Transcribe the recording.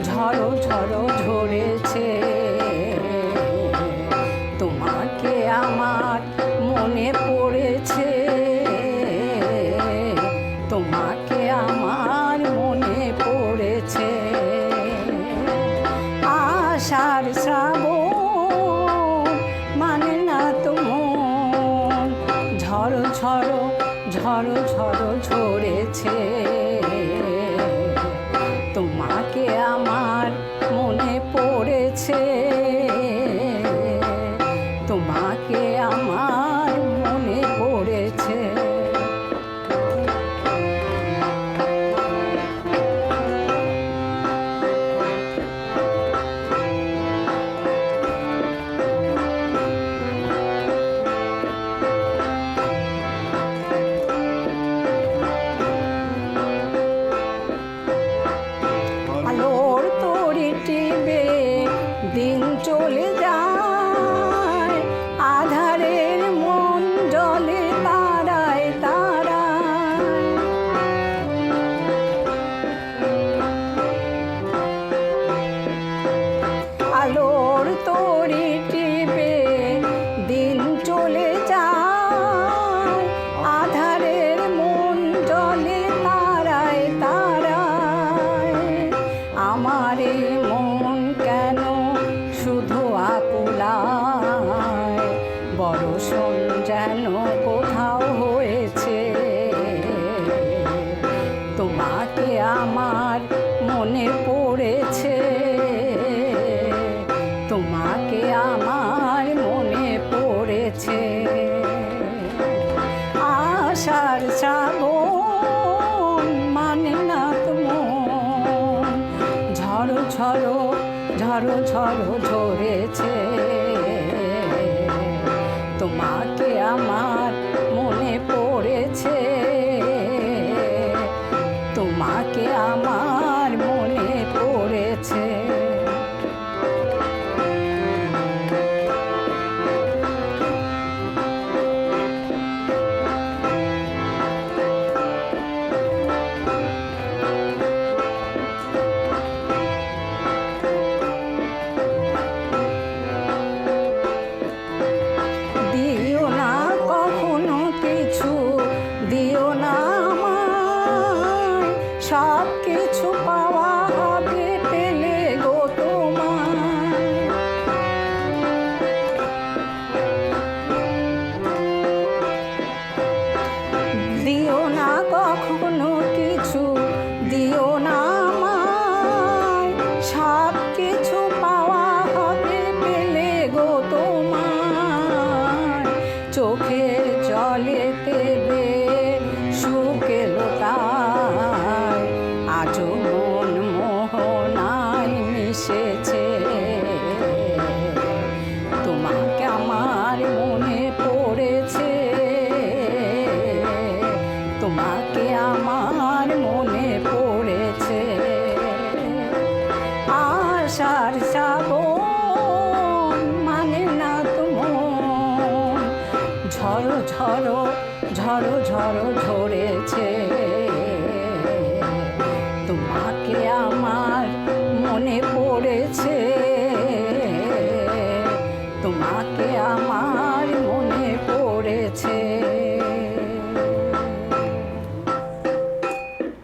ঝড়ো ঝড়ো ঝরেছে। তোমাকে আমার মনে পড়েছে, তোমাকে আমার মনে পড়েছে। আষাঢ় শ্রাবণ মানে না তো মন, ঝড়ো ঝড়ো ঝড়ো ঝড়ো ঝরেছে। তোমাকে আমার মনে পড়েছে, তোমাকে আমার মনে পড়েছে। আলোর তরি টিপে দিন চলে যায়, আধারের মন জলে তারায় তারায়। আলোর তরি টিপে দিন চলে যায়, আধারের মন জলে তারায় তারায়। আমার এই মন কেন শুধু আকুলায়, বড়শন যেন কোথাও হয়েছে। তোমাকে আমার মনে পড়েছে, তোমাকে আমার মনে পড়েছে। আষাঢ় শ্রাবণ মানে না তো মন, ঝড়ো ঝড়ো ঝড়ো ঝড়ো ঝরেছে। তোমাকে আমার মনে পড়েছে, তোমাকে আমার মনে পড়েছে। দিও না কখনো কিছু, দিও না আমায়, সব কিছু পাওয়া হবে পেলে গো তোমায়। দিও না কখনো কিছু, দিও না আমায়, সব কিছু পাওয়া হবে পেলে গো তোমায়। চোখের জলে দেবে শুকেলো তাই, আজও মন মোহনায় মিশেছে। তোমাকে আমার মনে পড়েছে, তোমাকে আমার মনে পড়েছে। আষাঢ় শ্রাবণ মানে না তো মন, ঝড়ো ঝড়ো ঝড়ো ঝড়ো ঝরে